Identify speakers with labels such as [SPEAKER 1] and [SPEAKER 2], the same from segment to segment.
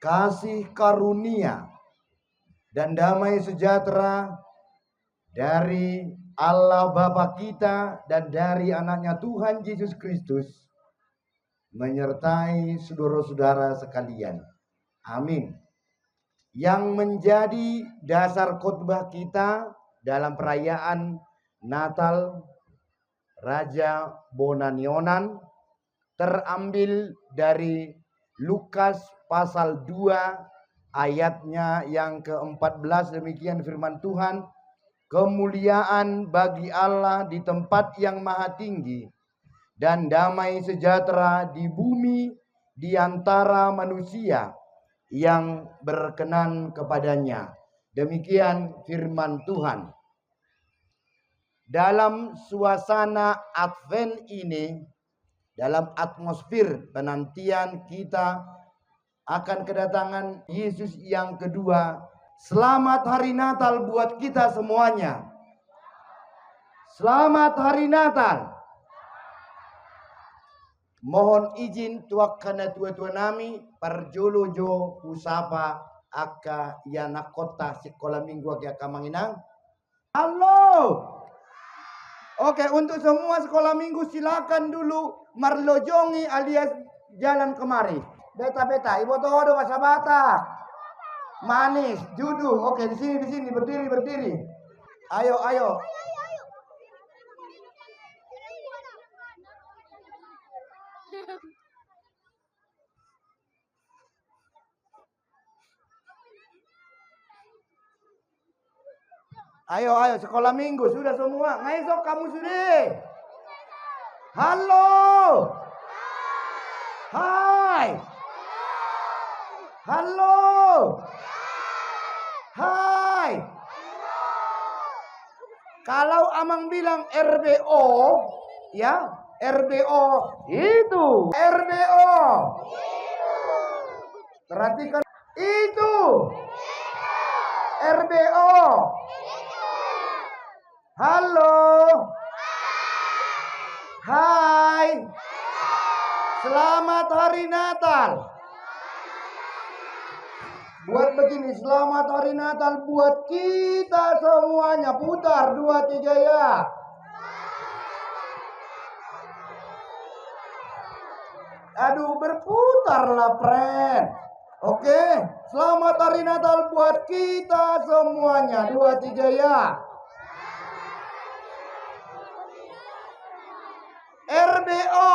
[SPEAKER 1] kasih karunia, dan damai sejahtera dari Allah Bapa kita dan dari anaknya Tuhan Yesus Kristus menyertai saudara-saudara sekalian. Amin. Yang menjadi dasar khotbah kita dalam perayaan Natal Raja Bonanionan terambil dari Lukas pasal 2 ayatnya yang ke-14. Demikian firman Tuhan. Kemuliaan bagi Allah di tempat yang maha tinggi, dan damai sejahtera di bumi di antara manusia yang berkenan kepadanya. Demikian firman Tuhan. Dalam suasana Advent ini, dalam atmosfer penantian kita akan kedatangan Yesus yang kedua, selamat hari Natal buat kita semuanya. Selamat hari Natal. Mohon izin tuakana tua-tua nami parjolojo usapa aka yana kota sekolah minggu aka Manginang. Halo. Oke, untuk semua sekolah minggu silakan dulu marlojongi alias jalan kemari. Beta, ibu todo masabata. Manis, judu. Oke, di sini berdiri. Ayo. Ayo, sekolah minggu sudah semua. Ngesok kamu sudah. Halo. Hai. Halo. Hai. Kalau Amang bilang RBO, ya, RBO itu. RBO. Perhatikan itu. RBO. Halo. Hai. Selamat hari Natal. Buat begini, selamat hari Natal buat kita semuanya. Putar 2 3 ya. Aduh, berputarlah, friend. Oke, selamat hari Natal buat kita semuanya. 2 3 ya. RBO.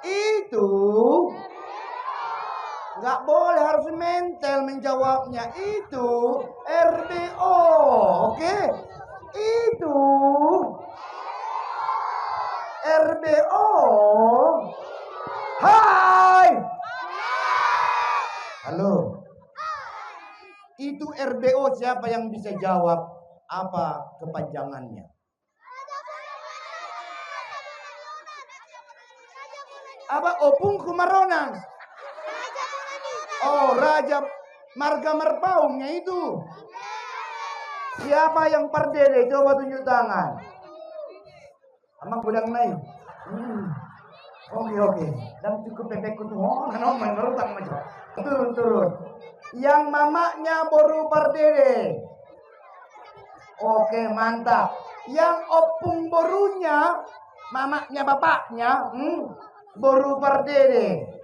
[SPEAKER 1] Itu nggak boleh, harus mental menjawabnya. Itu RBO. Oke? Itu RBO. Hai. Halo. Itu RBO, siapa yang bisa jawab apa kepanjangannya? Apa Opung Kumaronan? Oh, Raja Marga Merpaungnya itu. Siapa yang perdede? Coba tunjuk tangan. Amang budang naik. Oke. Dan cukup pepek tuh. Oh, main berutang macam. Turun. Yang mamanya baru perdede. Oke, mantap. Yang opung borunya, mamanya bapaknya, baru perdede.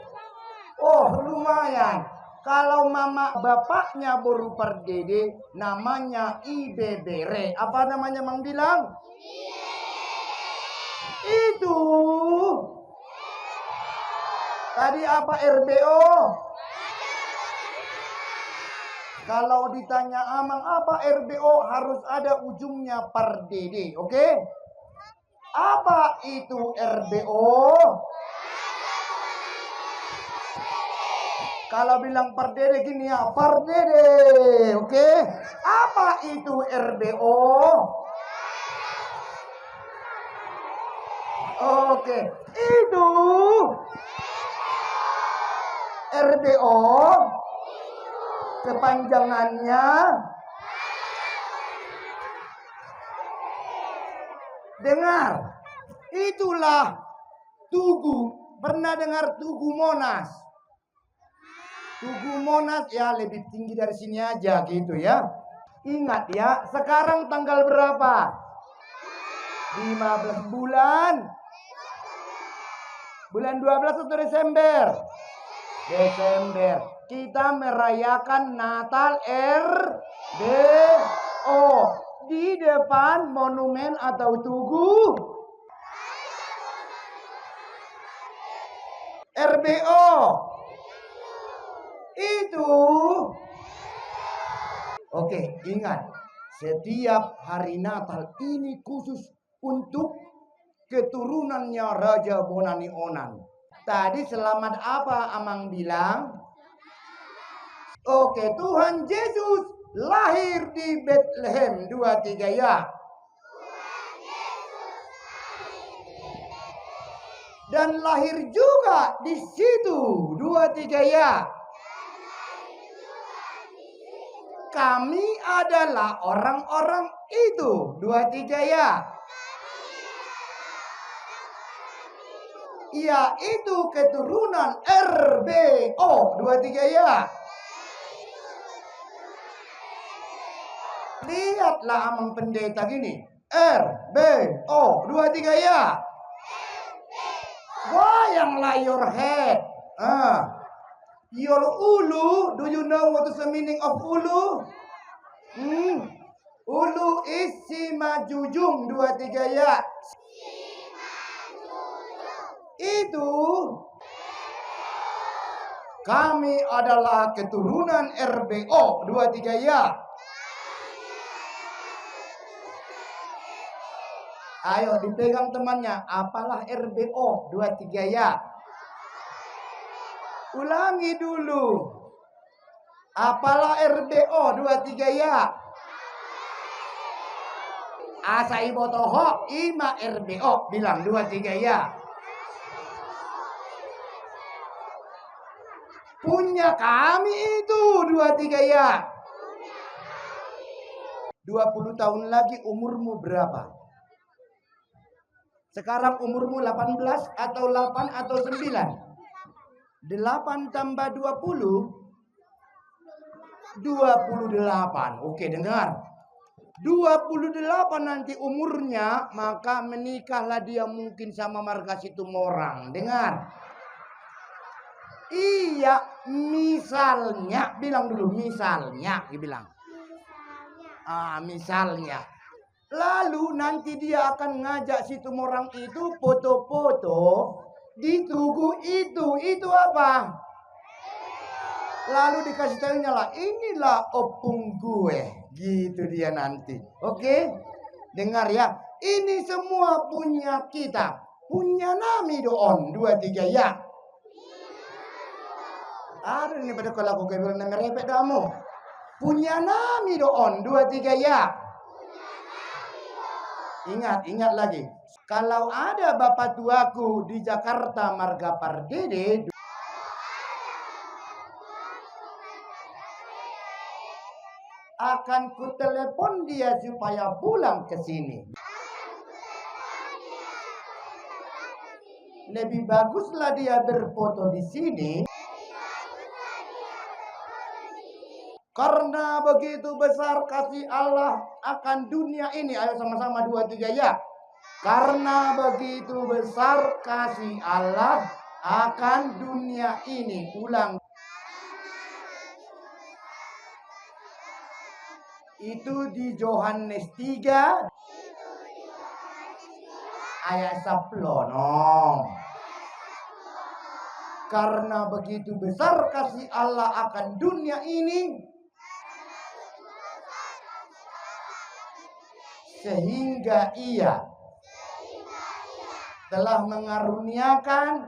[SPEAKER 1] Oh, lumayan. Kalau mama bapaknya baru perdede, namanya IBBR. Apa namanya Mang bilang? Itu. Tadi apa RBO? Kalau ditanya Amang apa RBO, harus ada ujungnya perdede. Oke? Apa itu RBO? Kalau bilang perdede gini ya, perdede. Oke? Apa itu RBO? Oke. Itu RBO kepanjangannya dengar. Itulah Tugu. Pernah dengar Tugu Monas? Tugu Monas ya lebih tinggi dari sini aja gitu ya. Ingat ya, sekarang tanggal berapa? 15 bulan. Bulan 12 atau Desember? Desember. Kita merayakan Natal RBO di depan monumen atau tugu RBO. Itu. Oke, ingat. Setiap hari Natal ini khusus untuk keturunannya Raja Bonani Onan. Tadi selamat apa Amang bilang? Oke, Tuhan Yesus lahir di Bethlehem. 2, 3 ya. Dan lahir juga di situ. 2, 3 ya. Kami adalah orang-orang itu. 2, 3 ya. Ia itu keturunan RBO. 2, 3 ya. Lihatlah Amang Pendeta gini. RBO. 2, 3 ya. Goyanglah your head. Your ulu. Do you know what is the meaning of ulu? Ulu is Simajujung. 2, 3 ya. Itu kami adalah keturunan RBO. 2, 3 ya. Ayo dipegang temannya. Apalah RBO? 2, 3 ya. Ulangi dulu. Apalah RBO? 2, 3 ya. Asai botoho ima RBO. Bilang 2, 3 ya. Punya kami itu. 2, 3 ya. 20 tahun lagi umurmu berapa? Sekarang umurmu 18 atau 8 atau 9? 8 tambah 20 28. Oke, dengar. 28 nanti umurnya, maka menikahlah dia mungkin sama Marga Situmorang. Dengar. Iya, misalnya. Bilang dulu, misalnya. Dia bilang. Misalnya. Lalu nanti dia akan ngajak Situmorang itu foto-foto di tugu itu. Itu apa? Lalu dikasih tahunya lah, inilah opung gue. Gitu dia nanti. Oke? Dengar ya. Ini semua punya kita. Punya nami doon. 2, 3 ya. Aduh ini pada kalau aku bilang ngerepek kamu. Punya nami doon. 2, 3 ya. Ingat lagi. Kalau ada bapak tuaku di Jakarta Marga Pardede, akan kutelepon dia supaya pulang ke sini. Lebih baguslah dia berfoto di sini. Karena begitu besar kasih Allah akan dunia ini. Ayo sama-sama 2, 3 ya. Karena begitu besar kasih Allah akan dunia ini. Ulang. Itu di Yohanes 3 ayat 10. Karena begitu besar kasih Allah akan dunia ini, sehingga ia telah mengaruniakan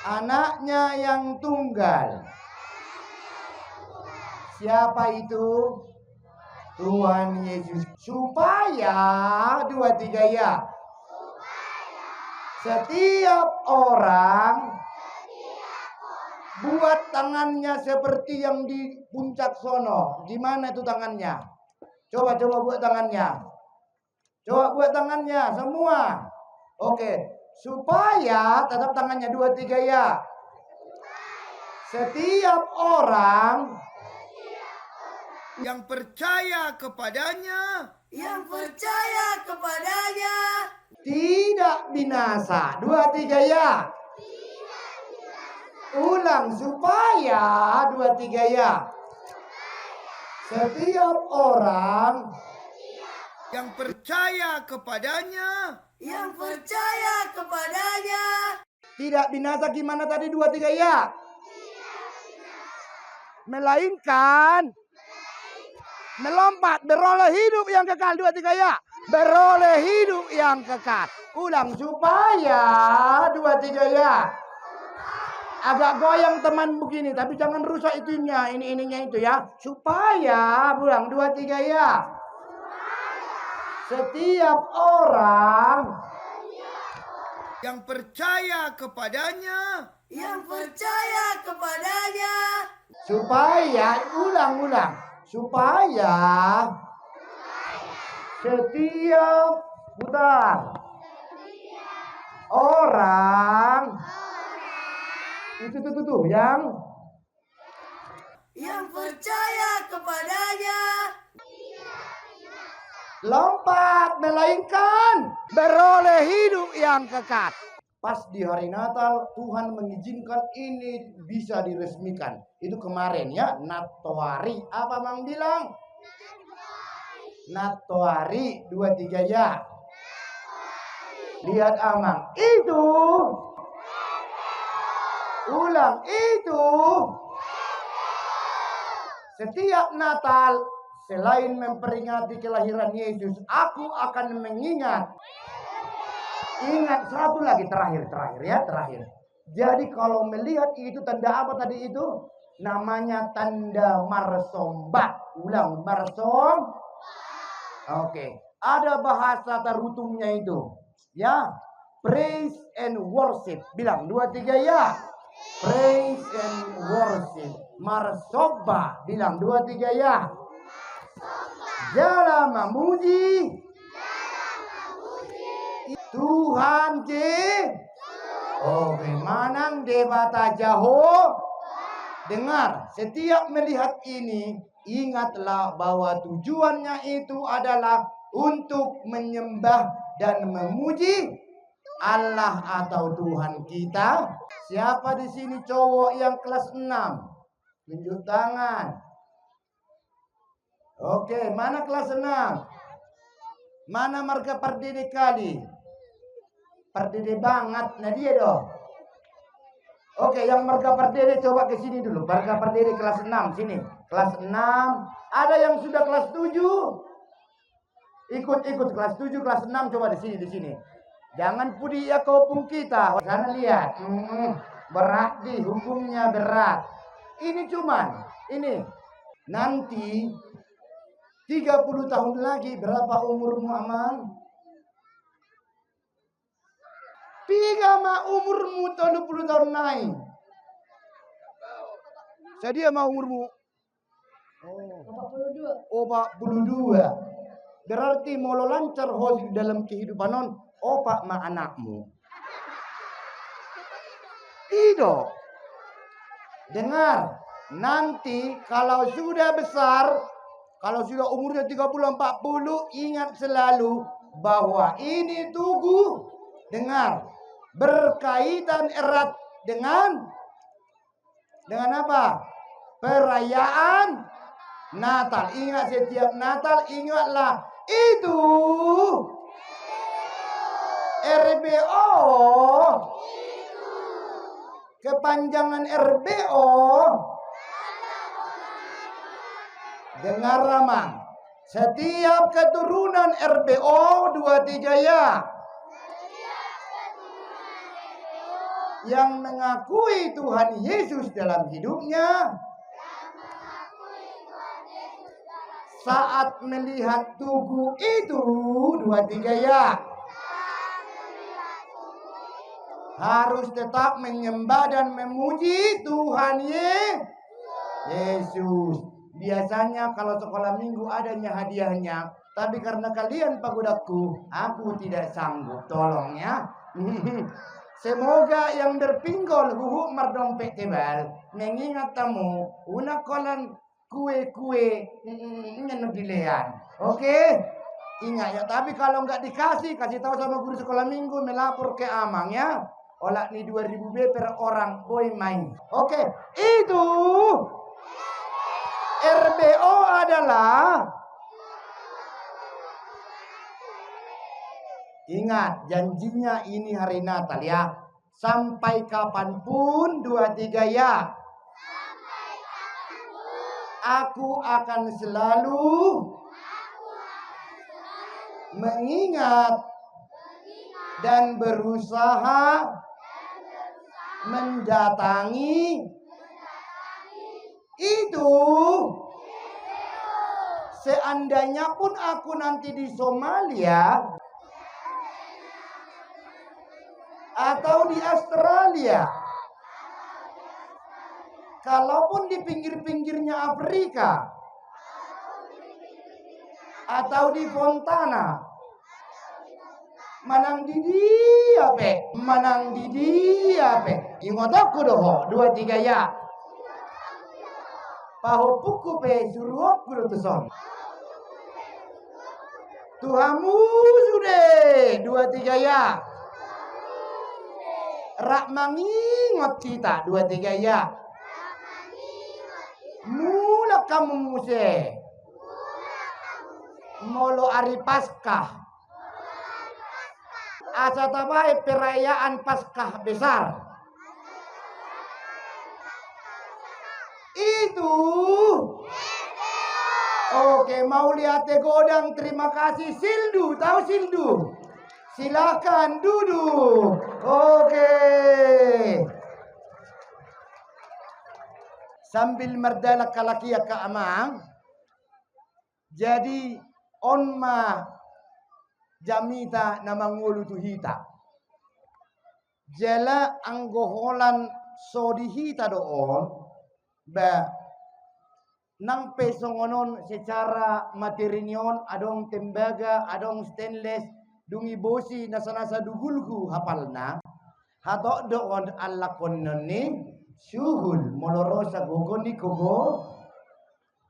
[SPEAKER 1] anaknya yang tunggal. Siapa itu? Tuhan Yesus. Supaya 2, 3 ya. Setiap orang buat tangannya seperti yang di puncak sono. Gimana itu tangannya? Coba buat tangannya. Coba buat tangannya semua. Oke. Supaya tetap tangannya 2, 3 ya. Setiap orang
[SPEAKER 2] yang percaya kepadanya,
[SPEAKER 1] tidak binasa. 2, 3 ya. Ulang supaya 2, 3 ya. Setiap orang
[SPEAKER 2] yang percaya kepadanya,
[SPEAKER 1] tidak binasa gimana tadi 2, 3 ya. Melainkan melompat beroleh hidup yang kekal. 2, 3 ya. Beroleh hidup yang kekal. Ulang supaya 2, 3 ya. Agak goyang teman begini, tapi jangan rusak itunya, ininya itu ya. Supaya, ulang 2, 3 ya. Setiap orang
[SPEAKER 2] yang percaya kepadanya,
[SPEAKER 1] supaya, ulang. Supaya setiap orang itu yang
[SPEAKER 3] percaya kepadanya,
[SPEAKER 1] lompat melainkan beroleh hidup yang kekal. Pas di hari Natal Tuhan mengizinkan ini bisa diresmikan. Itu kemarin ya, Natoari. Apa Mang bilang? Natoari 2, 3 ya. Lihat Amang. Itu. Ulang itu. Setiap Natal selain memperingati kelahiran Yesus, aku akan mengingat. Ingat satu lagi terakhir. Jadi kalau melihat itu tanda apa tadi itu? Namanya tanda marsombat. Ulang marsom. Oke. Ada bahasa terutungnya itu. Ya. Praise and worship. Bilang 2, 3 ya. Praise and worship. Marsoba. Bilang 2, 3 ya. Jalan memuji Tuhan Oke, manang debata jaho. Dengar, setiap melihat ini, ingatlah bahwa tujuannya itu adalah untuk menyembah dan memuji Allah atau Tuhan kita. Siapa di sini cowok yang kelas 6? Tunjuk tangan. Oke, mana kelas 6? Mana marga perdede kali? Perdede banget, nah dia dong. Oke, yang marga perdede coba ke sini dulu. Marga perdede kelas 6, sini. Kelas 6. Ada yang sudah kelas 7? Ikut kelas 7, kelas 6 coba di sini. Jangan pudi ya kopung kita. Sana lihat. Berat di hukumnya berat. Ini cuman ini. Nanti 30 tahun lagi berapa umurmu Amang? Umurmu 20 tahun naik. Saya mau umurmu. Oh, 42. Berarti mau lo lancar host dalam kehidupan non. Opak ma anakmu. Tidak. Dengar. Nanti kalau sudah besar, kalau sudah umurnya 30, 40, ingat selalu bahwa ini tugu. Dengar. Berkaitan erat dengan apa? Perayaan Natal. Ingat setiap Natal, ingatlah itu RBO. Kepanjangan RBO. Dengar Ramang. Setiap keturunan RBO 2, 3 ya. Yang mengakui Tuhan Yesus dalam hidupnya, saat melihat tugu itu 2, 3 ya, harus tetap menyembah dan memuji Tuhan Yesus. Biasanya kalau sekolah minggu adanya hadiahnya, tapi karena kalian pagodaku, aku tidak sanggup. Tolong ya. Semoga yang berpinggol huhu mardompet tebal mengingat tamu una kolan kue-kue nyenudilean. Oke? Ingat ya, tapi kalau nggak dikasih, kasih tahu sama guru sekolah minggu, melapor ke Amang ya. Olah nih 2000 B per orang boy main. Oke, itu RBO adalah, ingat janjinya ini hari Natal ya. Sampai kapanpun 23 ya. Aku akan selalu mengingat dan berusaha mendatangi itu. Seandainya pun aku nanti di Somalia atau di Australia, kalaupun di pinggir-pinggirnya Afrika atau di Fontana, manang di dia pe, manang di dia pe. Ingat aku doh, 23 ya. Paho puku pe suruh aku tuh son. Tuhamu sudah 23 ya. Rak mangingot kita 23 ya. Mula kamu muse molo hari Paskah. Asa tabai perayaan Paskah besar. Itu. Oke, mau lihat godang. Terima kasih Sildu. Tahu Sildu? Silakan duduk. Oke. Sambil merdala kalakia ke Amang. Jadi onma jamita namangulu tuhita. Jela anggoholan sodihita doon. Ba nang pesongonon secara materinion adong tembaga, adong stainless, dungi bosi nasa-nasa dugulku hapalna. Hato doon alakon ni suhul moloro sa gogo ni kogo.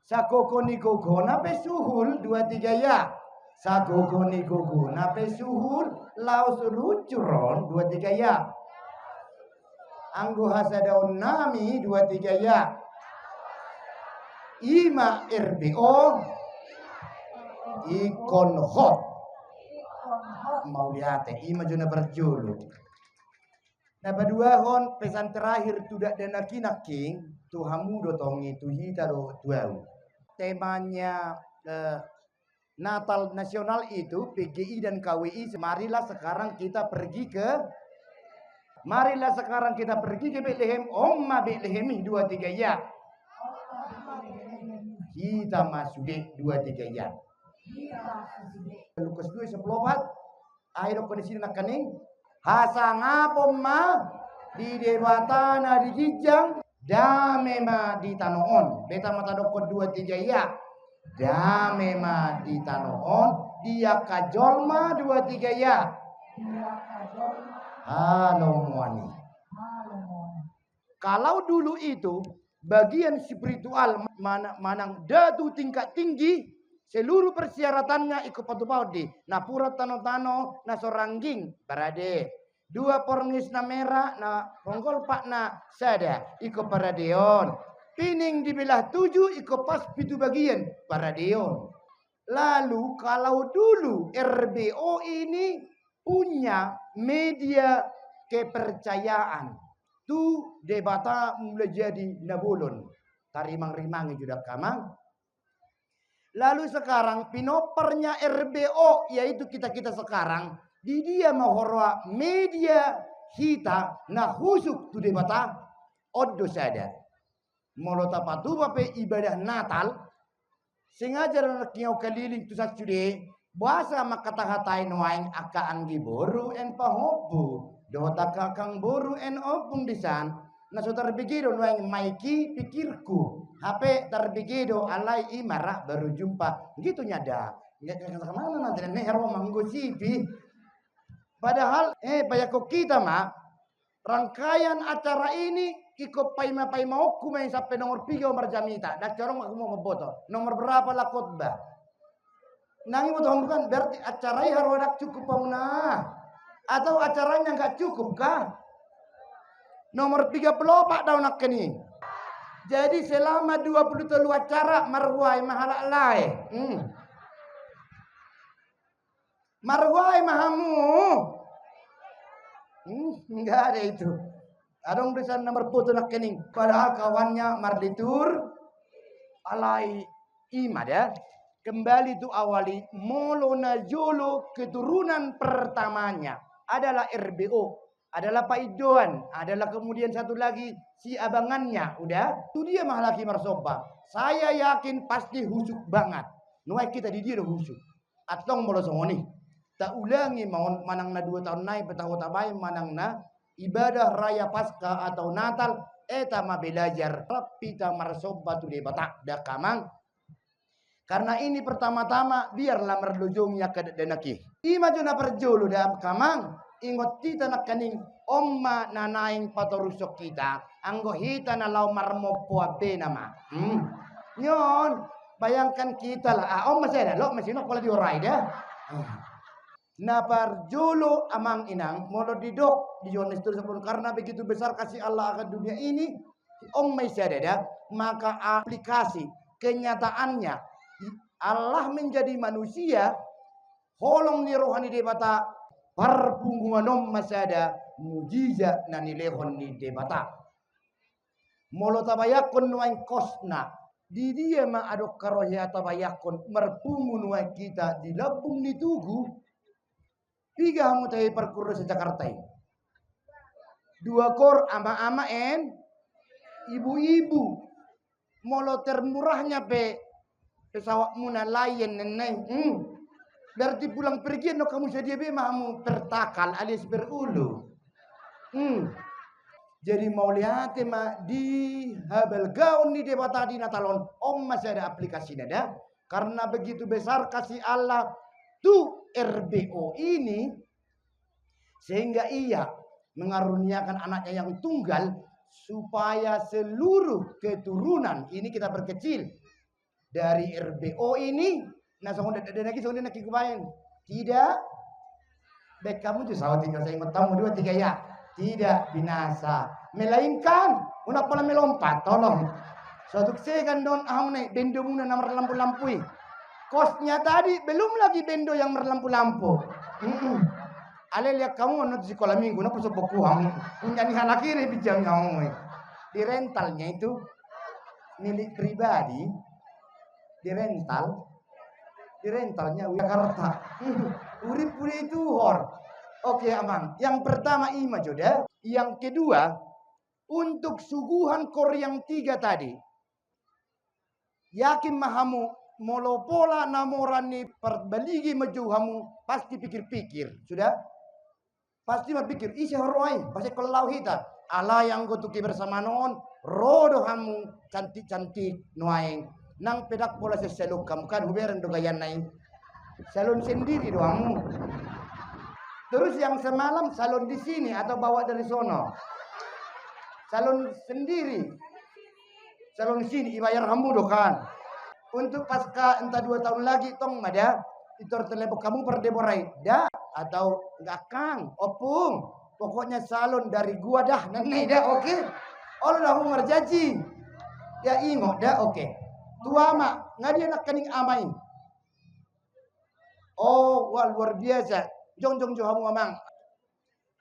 [SPEAKER 1] Sa gogo ni kogo nape suhul 23 ya. Sa gogo ni kogo nape suhul laos rucuron 23 ya. Anggo hasadaon nami 23 ya. Ima RBO ikon hot mau lihat ima juna berjulu. Nah berdua hon pesan terakhir tidak dana kinaking tuhamu dotong itu hita do tuau. Temanya Natal nasional itu PGI dan KWI. Marilah sekarang kita pergi ke Bethlehem. Omma Bethlehem 23 ya. Kita masuk di 23 ya. Lukas 2:14. Ayo kondisi nak kening. Hasang apa ma di debatana di jijang dame ma di tanoon. Beta mata dokot 23 ya. Dame ma di tanoon. Dia kajolma 23 ya. Halo muani. Kalau dulu itu bagian spiritual manang datu tingkat tinggi, seluruh persyaratannya ikut patupau di napura tano-tano na sorangging parade 2 porngis na merah na ponggol pak na sada ikut paradeon pining dibelah 7 ikut pas pitu bagian paradeon. Lalu kalau dulu RBO ini punya media kepercayaan tu debata mulai jadi nabolon tarimang-rimangi judak kamang. Lalu sekarang pinopernya RBO yaitu kita sekarang di dia mahorwa media kita na husuk tu debata oddo sada molota patu bape ibadah Natal sengaja nak nyau keliling tu sacude bahasa makata-katain waing aka anggi boru en pahobu dota kakang boru en opung disan na so terbigido waing maiki pikirku HP terbigido alai imara baru jumpa gitu nyada nggak kemana nanti nih hero manggo sipi padahal bayako kita mah Rangkaian acara ini kiko paima oku main sampai nomor 3 Umar Jamita. Dak corong aku mau memfoto. Nomor berapa lah khotbah? Nangi mau bukan berarti acaranya harus cukup pauna. Atau acaranya nggak cukup kah? Nomor 34 daun nak kini. Jadi selama 23 acara marwai mahalak lai. Marwai mahamu. Enggak ada itu. Adong bisa nomor foto nak kening. Padahal kawannya marlitur alai imad ya. Kembali itu awali Molona Jolo keturunan pertamanya adalah RBO, adalah Pak Idoan, adalah kemudian satu lagi si abangannya. Udah, itu dia mahalaki marsoba. Saya yakin pasti husuk banget. Nuai kita di dia husuk. Atong molo songoni. Tak ulangi manang na 2 tahun naik petahun tabay manang na ibadah raya pasca atau Natal eta ma belajar pita marsoba tu de batak da kamang. Karena ini pertama-tama biarlah merlujungnya ke denaki. Ima juna perjulu da kamang ingot kita nak kaning omma nanaing patorusok kita anggo hita na lau marmopo abe nama. Nyon bayangkan kita lah om masih ada lo masih nak pala diorai dah. Na parjolo amang inang molo didok di Yohanes 10 karena begitu besar kasih Allah akan dunia ini om masih ada maka aplikasi kenyataannya Allah menjadi manusia holong ni rohani debata perpunggungan om masih ada mujizat nani lehon ni debata molo tabayakon nuain kosna di dia ma adok karohya tabayakon merpungun nuain kita di labung ni tugu 3 hamu tahi perkuru sa Jakarta. 2 kor ama-ama en ibu-ibu. Molo termurahnya pesawat muna Lion neneng. Berarti pulang pergi no kamu sedia be mamu pertakal alias berulu. Jadi mau lihat ma di habel gaun di debat tadi Natalon om masih ada aplikasi nada. Karena begitu besar kasih Allah tuh RBO ini sehingga ia mengaruniakan anaknya yang tunggal supaya seluruh keturunan ini kita berkecil dari RBO ini nah songon lagi songon nak kubain tidak baik kamu tuh sawat tinggal saya tamu 2 3 ya tidak binasa melainkan una pala melompat tolong suatu segan don ahune bendo muna nomor lampu-lampui kosnya tadi belum lagi bendo yang berlampu-lampu. Ale lihat kamu di sekolah minggu na pusok bokuang punya ni anak kiri bijang kamu. Di rentalnya itu milik pribadi. Di rentalnya Jakarta. Urip-urip itu hor. Oke aman. Yang pertama ima joda, yang kedua untuk suguhan kor yang 3 tadi. Yakin mahamu molo pola namorani perbaligi maju hamu pasti pikir-pikir sudah pasti berpikir isi horoi pasti kalau hita ala yang gotuki bersama non rodo hamu cantik-cantik nuaing nang pedak pola seseluk kamu kan huberen do gayan naing salon sendiri doamu terus yang semalam salon di sini atau bawa dari sono salon sendiri salon sini ibayar hamu do kan. Untuk pasca entah 2 tahun lagi tong mada itu terlebok kamu perdeborai dah atau enggak kang opung pokoknya salon dari gua dah nenek dah oke oh dah mau ngerjaji ya ingo dah oke tua mak nggak dia nak kening amai oh wah luar biasa jong hamu amang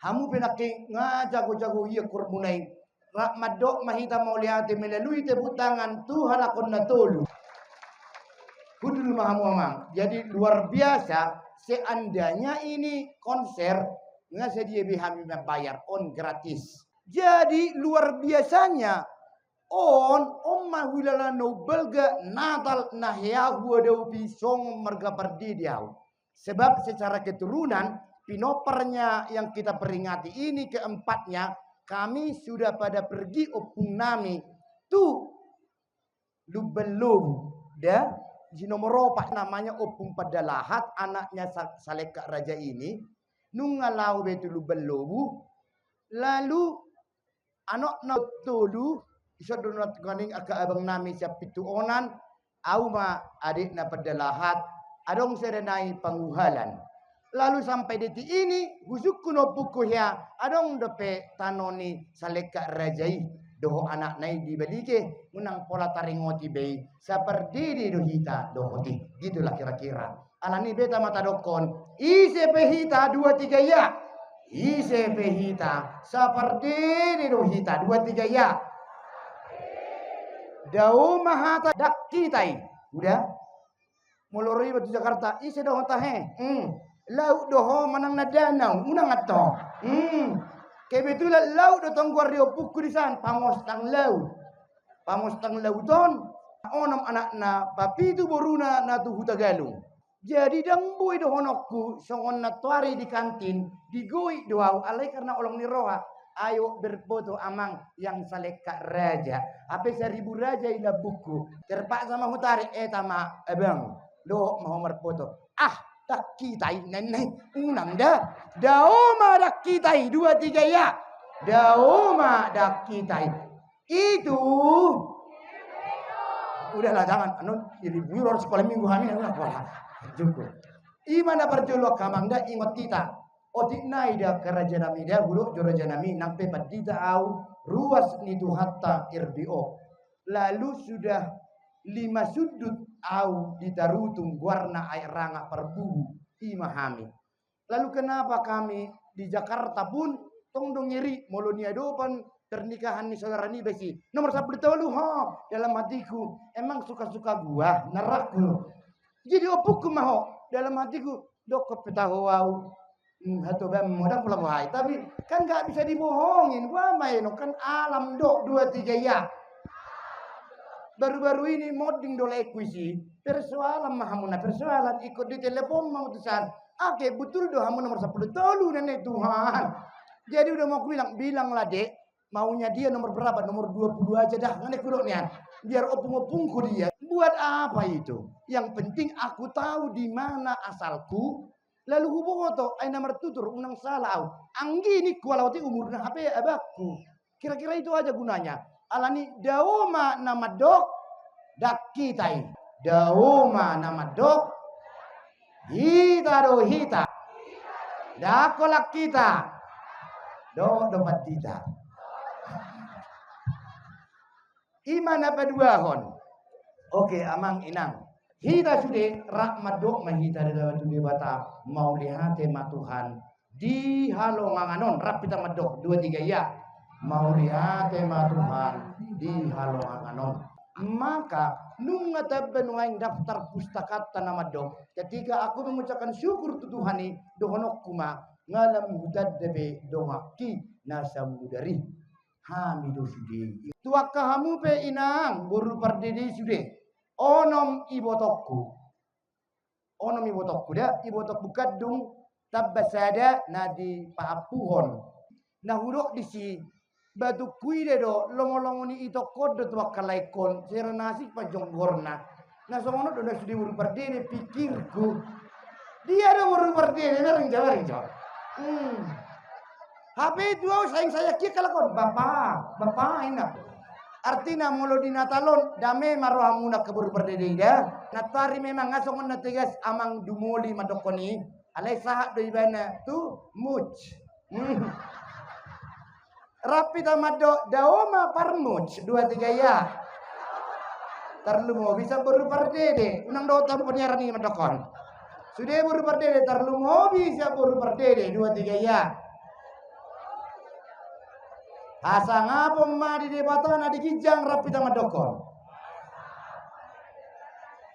[SPEAKER 1] hamu penaki ngajago-jago iya kurmunai madok mahita mau lihat melalui tepuk tangan Tuhan akon natolu Kudul mahamang. Jadi luar biasa seandainya ini konser nggak sedia kami bayar on gratis. Jadi luar biasanya on omma wilala no belga natal nahya huadau pisong merga perdidiau. Sebab secara keturunan pinopernya yang kita peringati ini keempatnya kami sudah pada pergi opung nami tu lu belum dah di nomor 4 namanya opung padalahat anaknya saleka raja ini nungalau betul belobu Lalu anak na tolu iso donat kaning aga abang nami siap pituonan au ma adik na pedalahat adong serenai panguhalan. Lalu sampai detik ini busuk kuno pukuhya adong dope tanoni saleka rajai doho anak nai di balike munang pola taringoti bei seperti di dohita dohoti gitulah kira-kira. Alani beta mata dokon ise pehita 2 3 ya. Ise pehita seperti di dohita 2 3 ya. Dau mahata dak kitai. Udah. Muluri batu Jakarta ise doho tahe. Laut doho manang na danau unang ato. Kebetulan laut do tong guardio puku di san pamos tang laut. Pamos tang lauton onom anak na papi tu boruna na tu hutagalung. Jadi dang boy do honokku songon na tuari di kantin digoi doau alai karena olong ni roha. Ayo berfoto amang yang saleka raja. Apa 1000 raja ila buku. Terpaksa sama hutari tama abang. Lo mau berfoto. Tak kitai nenek unang dah. Daoma dak kitai 2 3 ya. Daoma dak kitai. Itu udahlah jangan jadi buruh sekolah minggu hamil udah cukup. Imana perjolok kamangda ingot kita. Otik naida kerajaan nami dah buruk kerajaan nami nampe padita au ruas nitu hatta irbio. Lalu sudah 5 sudut au ditarutung warna air rangga perbuhu imahami. Lalu kenapa kami di Jakarta pun tong dong ngiri molonia dopan pernikahan ni saudara ni besi nomor 10 lu dalam hatiku emang suka-suka gua nerakku. Jadi opukku maho dalam hatiku dokot petahu au atau bam modal pulang wahai tapi kan nggak bisa dibohongin gua main kan alam dok 2 3 ya. Baru-baru ini modding dole ekuisi persoalan mahamuna persoalan ikut di telepon mau tusan oke betul doh hamu nomor 10 tolu nenek Tuhan. Jadi udah mau bilang lah dek maunya dia nomor berapa nomor 20 aja dah nenek kuloknya biar opung-opungku dia buat apa itu yang penting aku tahu di mana asalku lalu hubung oto ai nomor tutur unang salah anggi ini kualauti umurna HP abakku kira-kira itu aja gunanya. Alani dauma nama dok dak kitai. Dauma nama dok hita do hita. Dakolak kita. Do dopat kita. Iman apa dua hon? Oke amang inang. Hita sude rahmat dok mahita dalam dunia bata mau lihat tema Tuhan di halonganganon rapita madok 2 3 ya. Mau lihat tema Tuhan di halonganon. Maka nunga tabenuaing daftar pustaka nama dok. Ketika aku mengucapkan syukur tu Tuhani dohonok kuma ngalam hudad debe dongaki nasamudari hamidu sude. Tuaka hamu pe inang buru pardede sude. Onom ibotokku. Onom ibotokku dah ibotok bukadung tabbasada nadi paapuhon. Nah huruk di si batu kuide do lomolongoni itu kode tua kalaikon serenasi pajonggorna. Nah somono do sudah buru pardede pikirku. Dia do buru pardede nering jawa. HP itu sayang saya kia kalakon bapak enak. Artinya mulu di Natalon dame maro amuna keburu pardede ida. Natari memang ngasongon natigas amang dumoli madokoni. Alai sahat do ibana tu much. Rapi tamado daoma parmuch 2 3 ya. Tarlumo bisa buru pardede. Unang do tamu penyiaran ni madokon. Sudah buru pardede tarlumo bisa buru pardede 2 3 ya. Asa ngapo ma di debatan di kijang rapi tamadokon.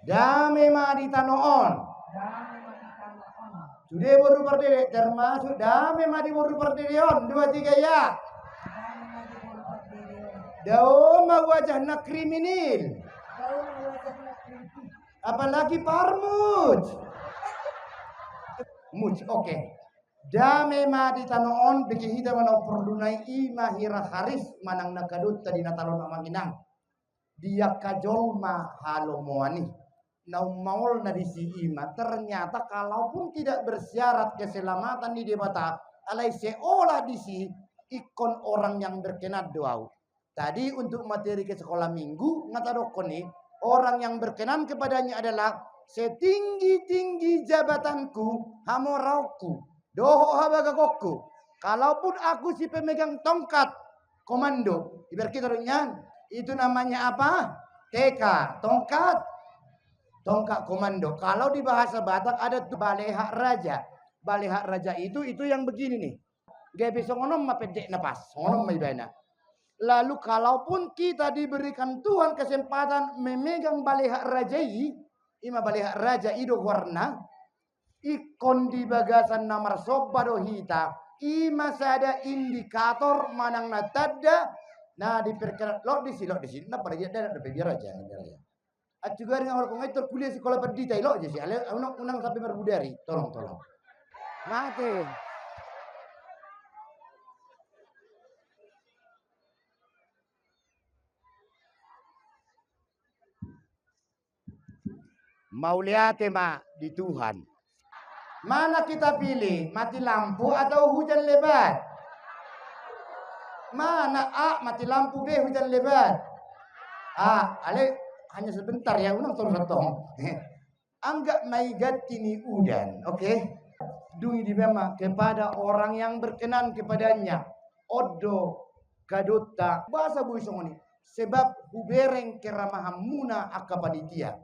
[SPEAKER 1] Dame ma di tanoon. Sudah buru pardede termasuk dame ma di buru pardedeon 2 3 ya. Daoma wajah nak kriminal. Apalagi parmuj. Muj oke. Dame ma di tanoon beki hita manau perdunai ima hira haris manang nakadut tadi natalon amanginang. Dia kajol ma halomoani. Nau maul na di si ima ternyata kalaupun tidak bersyarat keselamatan di debata alai seolah di si ikon orang yang berkenan doau. Tadi untuk materi ke sekolah minggu ngatadokon nih, orang yang berkenan kepadanya adalah setinggi-tinggi jabatanku, hamorauku, doho habagagokku. Kalaupun aku si pemegang tongkat komando, ibarat kita itu namanya apa? TK, tongkat komando. Kalau di bahasa Batak ada tuh balehak raja. Balehak raja itu yang begini nih. Gak bisa ngonom ma pendek napas, ngonom ma ibana. Lalu kalaupun kita diberikan Tuhan kesempatan memegang balehak rajai, ima balehak raja itu warna ikon di bagasan namar sobado hita, ima sada indikator manang natada, nah diperkerat lo di sini, nah pada dia ada biar aja. At juga dengan orang itu kuliah sekolah perdita lo aja sih, unang sampai berbudari, tolong. Mati. Mau lihat tema di Tuhan. Mana kita pilih? Mati lampu atau hujan lebat? Mana A mati lampu, B hujan lebat? Ale hanya sebentar ya, unang tong. Anggap maigat ini udan, oke? Dungi di bema kepada orang yang berkenan kepadanya. Odo kadota bahasa buisongoni. Sebab hubereng keramahamuna akapanitia.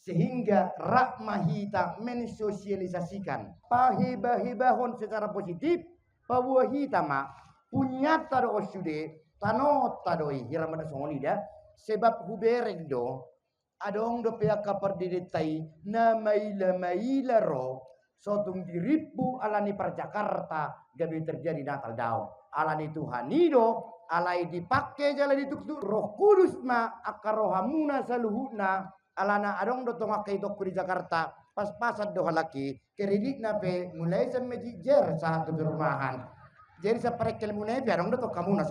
[SPEAKER 1] Sehingga rakmahita mensosialisasikan pahibahibahon secara positif bahwa hitama punya tado osude tanot tadoi hiramada songonida sebab hubereng do adong do pihak kapardidetai na maila ro sotung diribu alani per Jakarta gabi terjadi Natal daun alani Tuhanido alai dipakai jalan dituk roh kudus ma akarohamuna saluhuna alana adong do tonga kay dokku di Jakarta pas-pasan do halaki kredit na pe mulai sa mejijer sa perumahan jadi sa parekel mulai pe adong do to kamu na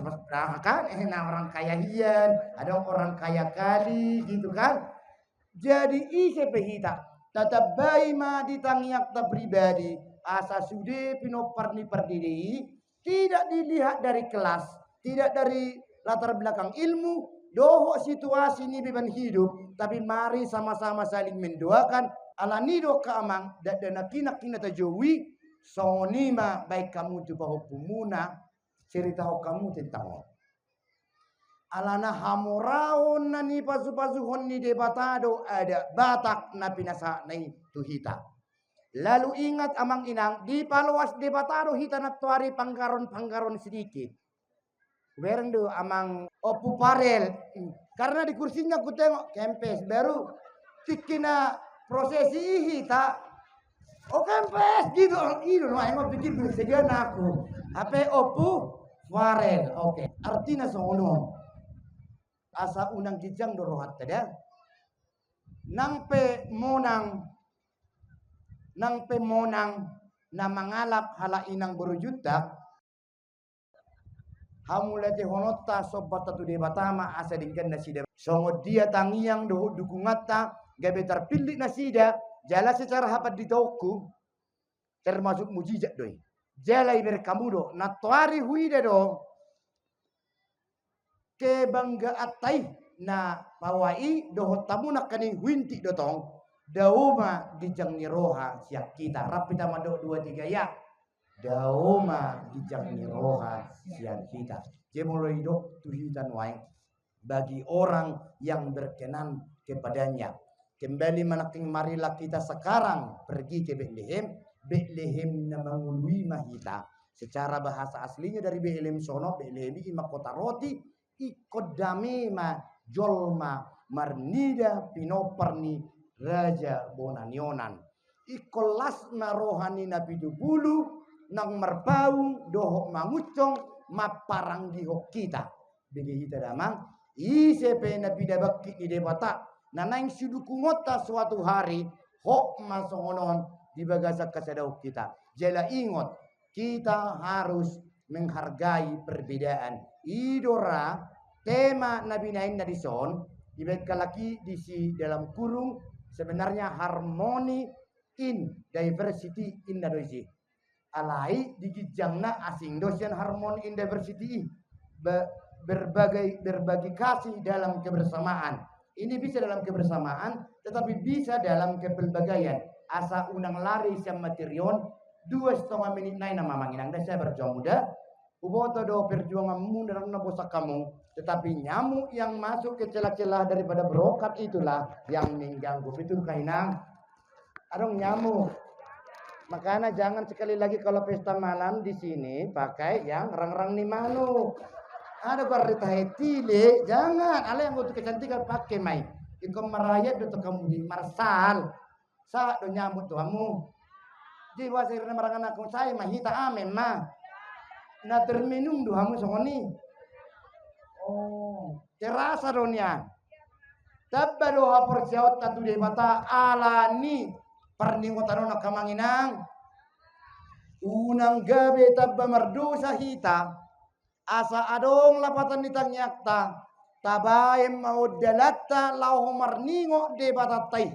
[SPEAKER 1] kan na orang kaya hian adong orang kaya kali gitu kan jadi ise pehita tetap bayi ma ditangiak ta pribadi asa sude pinoparni pardiri tidak dilihat dari kelas tidak dari latar belakang ilmu doho situasi ini beban hidup tapi mari sama-sama saling mendoakan alanido keamang dan kina tajowi songonima baik kamu tu bahupumuna cerita kamu tentang alana hamuraon nani pasu-pasu honni debatado ada Batak na pinasa nai tuhita lalu ingat amang inang di paluas debatado hita natuari panggaron sedikit Bereng do amang opu parel karena di kursinya aku tengok kempes baru tikina prosesi hita kempes gitu itu no emang pikir segan aku apa opu parel oke artinya sono asa unang kijang do rohat tada nang pe monang na mangalap hala inang berujuta hamulate honota sobat tu de batama asa dingkan nasida songo dia tangiang do dukungata gabe terpilih nasida jala secara hapat di toko termasuk mujizat doi jala iber kamudo natuari huida do kebangga atai na pawai do tamuna kani winti dotong dauma dijang niroha siap kita rapita mado 2 3 ya dauma dijang niroha sian kita jemulai dok tuhitan wae bagi orang yang berkenan kepadanya kembali manaking marilah kita sekarang pergi ke Betlehem na mangului mahita secara bahasa aslinya dari Betlehem sono Betlehem ima kota roti ikodame ma jolma marnida pinoparni raja bonanionan ikolas na rohani nabi dubulu nang merbaung dohok mangucong maparang dihok kita begi hita damang isepe na pidabakki di debata nanaing sudukungota suatu hari hok masongonon di bagasak kasadau kita jela ingot kita harus menghargai perbedaan idora tema nabi nain nadison dibekalaki disi dalam kurung sebenarnya harmony in diversity in nadoisi alai digijangna asing dosian harmoni in diversity berbagi kasih dalam kebersamaan. Ini bisa dalam kebersamaan, tetapi bisa dalam kepelbagaian. Asa unang lari siang materion 2,5 menit naik nama manginang. Dan saya berjuang muda. Uboto do perjuangan muda dan nabosak kamu. Tetapi nyamuk yang masuk ke celah-celah daripada berokat itulah yang mengganggu. Itu kainang. Adong nyamuk. Makanya jangan sekali lagi kalau pesta malam di sini pakai yang rang-rang ni manu. Ada barita hetile, jangan. Ala yang untuk kecantikan pakai mai. Ingkau merayat do kamu di marsal. Sa do nyamuk tu kamu. Jiwa saya kena marangan aku saya mahita amen mah. Na terminum do kamu songoni. Oh, terasa do nian. Tabba do hapor siawat tatu de mata alani perningotan nak kamanginang. Unang gabe tabba merdosa hita. Asa adong lapatan ditang nyakta tabayem mau dalatta lau marningo de batatai.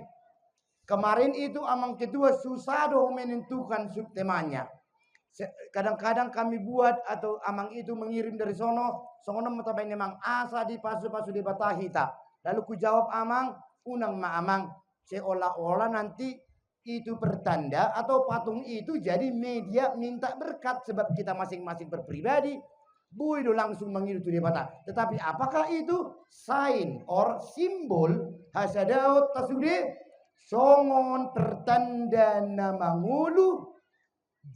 [SPEAKER 1] Kemarin itu amang kedua susado menentukan subtemanya. Kadang-kadang kami buat atau amang itu mengirim dari sono matabai memang asa di pasu-pasu di batahita. Lalu ku jawab amang unang maamang seolah-olah nanti itu pertanda atau patung itu jadi media minta berkat sebab kita masing-masing berpribadi. Buido langsung mengiru tu dia bata. Tetapi apakah itu sign or simbol hasadaut tasude songon pertanda nama ngulu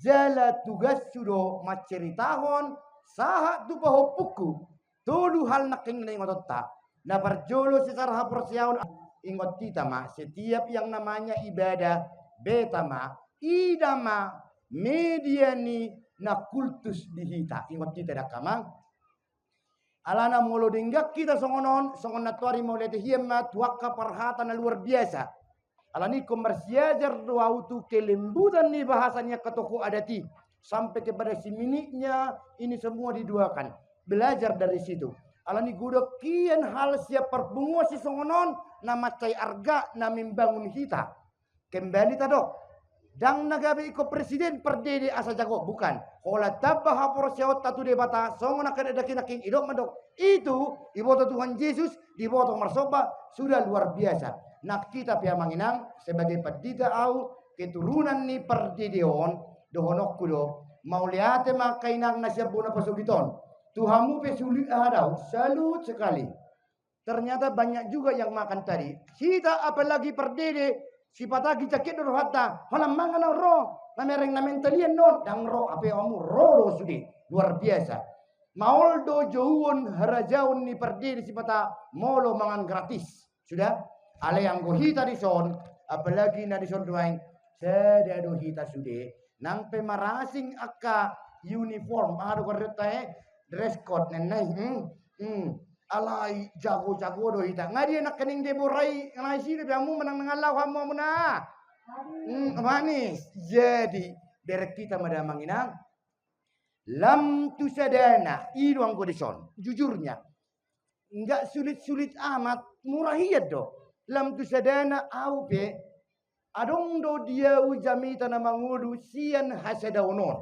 [SPEAKER 1] jala tugas sudo maceritahon sahat tu pahopuku tolu hal naking na ingot ta na parjolo secara haporsiaun ingot kita ma setiap yang namanya ibadah betama idama mediani na kultus dihita ingot kita dak kamang alana molo denggak kita songon natuari mau lete hiema tuaka parhata na luar biasa alani komersiajar doa utu kelembutan nih bahasanya ketoko adati sampai kepada siminiknya ini semua diduakan belajar dari situ alani gudok kian hal siap perbungo si songonon nama cai arga na membangun hita kembali tadok dang nagabe iko presiden perdede asa jago bukan hola tabah hapor siawat tatu de bata songon akan ada kinaking idok mandok itu iboto Tuhan Yesus diboto marsoba sudah luar biasa. Nah kita pia manginang sebagai pedita au keturunan ni perdedeon dohonok kudo mau lihat makainang nasiab bona pasugiton Tuhamu pesulit hadau salut sekali. Ternyata banyak juga yang makan tadi. Kita apalagi perdede sipatagi cakit do hatta halam mangan ro namereng namentalian non dang ro ape amu ro sudi luar biasa maul do jauhun harajaun ni perdiri sipata molo mangan gratis sudah ale yang go hita di son apalagi na di son doain sada do hita sude nang pemarasing akka uniform ado korreta dress code nenai alai jago-jago do hita ngadi nak kening de borai ngai sini biamu menang ngalau hamu muna manis jadi derek kita madamang inang lam tusadana iruang godison jujurnya enggak sulit-sulit amat murah hiat do lam tusadana au be adong do dia ujamita na mangudu sian hasadaunon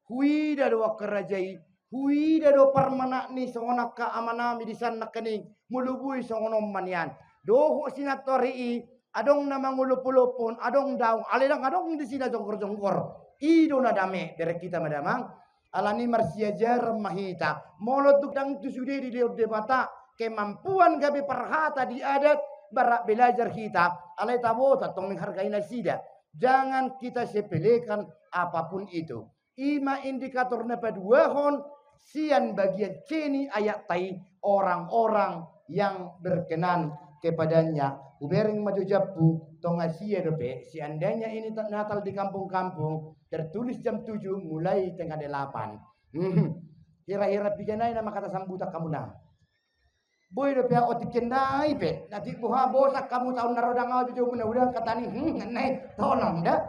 [SPEAKER 1] hui da do kerajai hui do parmanak ni songonak ka amanami di sana kening mulubui songonom manian doho sinatori adong nama ngulupulupun adong daung aledang adong di sini jongkor-jongkor ido na dame dari kita madamang alani marsiajar mahita molo tukang tu sudah di debata kemampuan gabe perhata di adat barak belajar kita alai tabota tong menghargai nasida jangan kita sepelekan apapun itu ima indikator napaduahon sian bagian ceni ayat tai orang-orang yang berkenan kepadanya ubering maju jabu tonga sia dope seandainya ini Natal di kampung-kampung tertulis jam 7 mulai tengah 8 hira-hira pijanai nama kata sambuta kamu nah boy dope otik kendai pe nanti buha bosak kamu tahun narodang aja jauh mudah katani nai tolong dah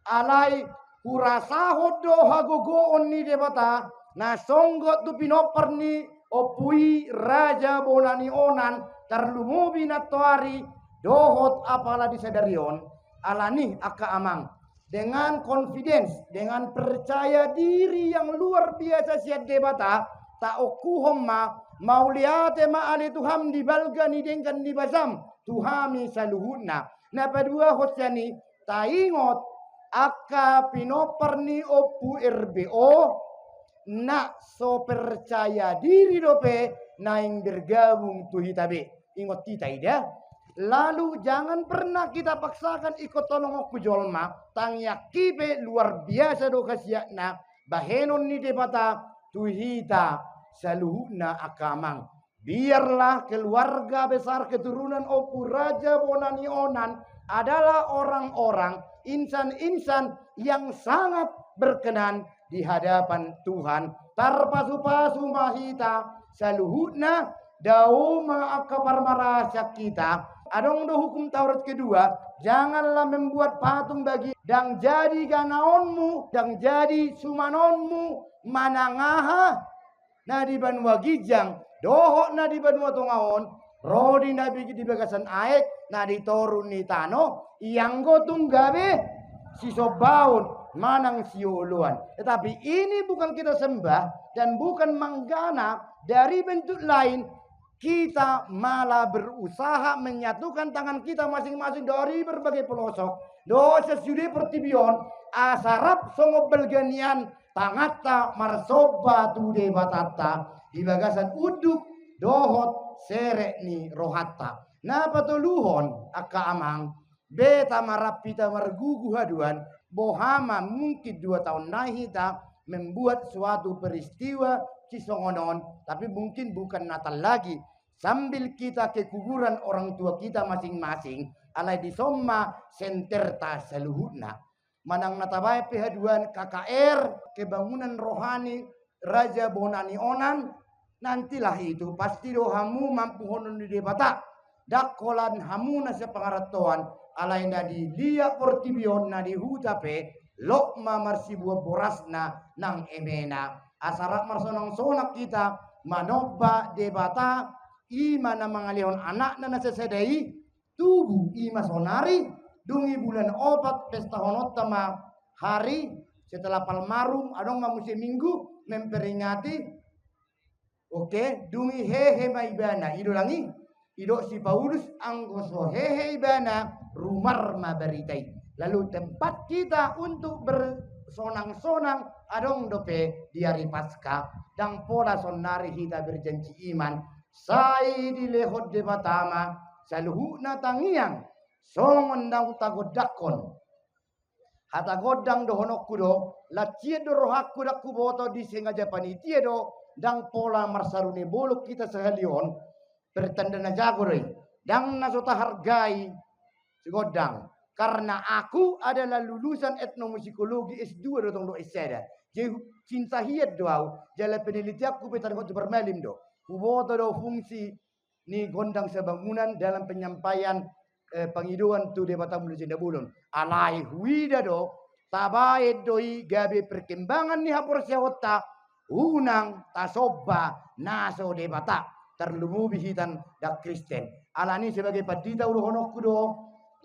[SPEAKER 1] alai kurasa hodo hagogoon ni debata na songgot tu pinoper ni opui raja bonani onan terlumubi na toari dohot apala disadarion alani aka amang dengan confidence, dengan percaya diri yang luar biasa siat debata, ta okuhom mauliate ali Tuhan dibalga ni dengkan di basam tuhami saluhuna. Na padua hosyani ta ingot akka pinoper ni opu RBO na so percaya diri dope naing bergabung tu hitabe. Ingot kita ida. Lalu jangan pernah kita paksakan ikut tolong aku jolma. Tang yakibe luar biasa do kasiakna. Bahenon ni debata tuhita saluhuna akamang. Biarlah keluarga besar keturunan Opu Raja Bonani Onan adalah orang-orang insan-insan yang sangat berkenan di hadapan Tuhan. Tarpasu-pasu mahita saluhuna dauma akapar marasyak kita. Adong do hukum Taurat kedua, janganlah membuat patung bagi dan jadi ganaonmu, dan jadi sumanonmu manangaha na di banua gijang, dohok na di banua tongaon, rodi na di bagasan aek, na di torun ni tano, yang gotong gabe si sobaun manang siuluan. Tetapi ini bukan kita sembah dan bukan manggana dari bentuk lain. Kita malah berusaha menyatukan tangan kita masing-masing dari berbagai pelosok. Dosa sudah pertibion asarap songo belganian tangata marsoba tude batata di bagasan uduk dohot serek ni rohatta. Na patuluhon akka amang beta marapita margugu haduan bohama mungkin 2 tahun nahita membuat suatu peristiwa cisongonon, tapi mungkin bukan Natal lagi. Sambil kita kekuburan orang tua kita masing-masing, alai di somma senterta seluhutna. Manang natabay pehaduan KKR, kebangunan rohani Raja Bonani Onan, nantilah itu pasti dohamu mampu honon di debata. Dakolan hamu na sa pangaratoan, alay na di liya portibion na di hutape, lokma marsibuah borasna nang emena. Asarak marsonang-sonak kita, manobba debata, ima na mga leon anak na nasasadai tubuh ima sonari dungi bulan opat pesta honot tama hari setelah palmarum adong mamusim minggu memperingati dungi hehe maibana ido langi ido si Paulus anggoso hehe ibana rumar mabaritai. Lalu tempat kita untuk bersonang-sonang adong dope di hari Paskah dan pola sonari kita berjanji iman. Sai di lehot de batama saluhu na tangiang songon daw tagodakon hata godang do honok kudo la tiedo rohakku dakku boto di sengaja panitia do dang pola marsarune bolok kita sehalion bertanda na jagore dang nasota hargai segodang karena aku adalah lulusan etnomusikologi S2 do tong do eseda je cinta hiat doau jala penelitianku betar kok bermalim do. Kuboto do fungsi ni gondang sebangunan dalam penyampaian pengiduan tu debata mulu jenda bulun. Alai huida do tabae doi gabe perkembangan ni hapor sewota unang tasoba naso debata terlumubi hitan dak Kristen. Alani sebagai padita ulu honokku do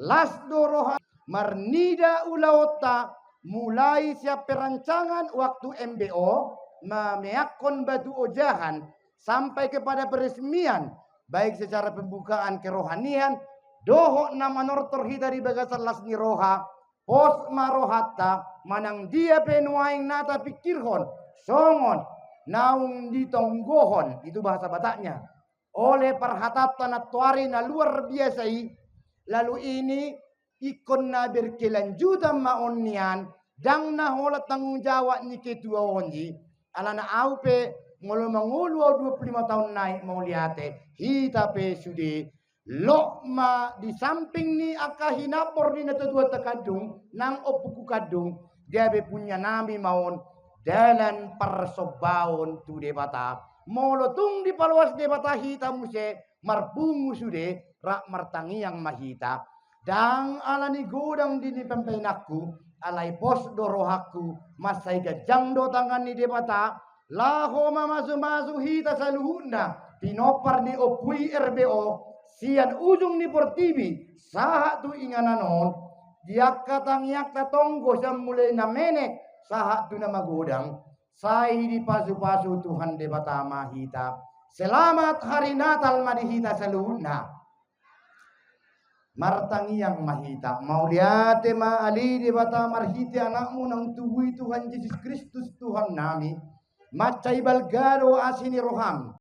[SPEAKER 1] las do roha marnida ulaota mulai siap perancangan waktu MBO memeakon batu ojahan sampai kepada peresmian baik secara pembukaan kerohanian doho nama nortor dari bagasan lasni roha pos marohata manang dia penuaing nata pikirhon songon naung ditonggohon itu bahasa Bataknya oleh perhatatan atuari na luar biasa lalu ini ikon na berkelanjutan maonian dang na hola tanggung jawab ni ketua onji alana aupe mulu mengulu 25 tahun naik mau liate hita pe sude lokma di samping ni aka hinapor ni natudua tekadung nang opuku kadung dia be punya nami maun dalan persobaun tu debata molo tung di paluas debata hita muse marbungu sude rak martangi yang mahita dang alani godang di pempenakku alai pos dorohaku masai gajang do tangan ni debata laho mamasu-masu hita saluhuna pinopar ni opui RBO sian ujung ni portibi saha tu ingananon Diak katangiak tatonggo sa mulai na menek sahat tu na magodang. Sai di pasu-pasu Tuhan de batama hita. Selamat hari Natal madihita saluna. Martangi yang mahita. Mau lihat ma ali di batama marhiti anakmu nang tubuh Tuhan Yesus Kristus Tuhan nami. Macai balgado asini roham.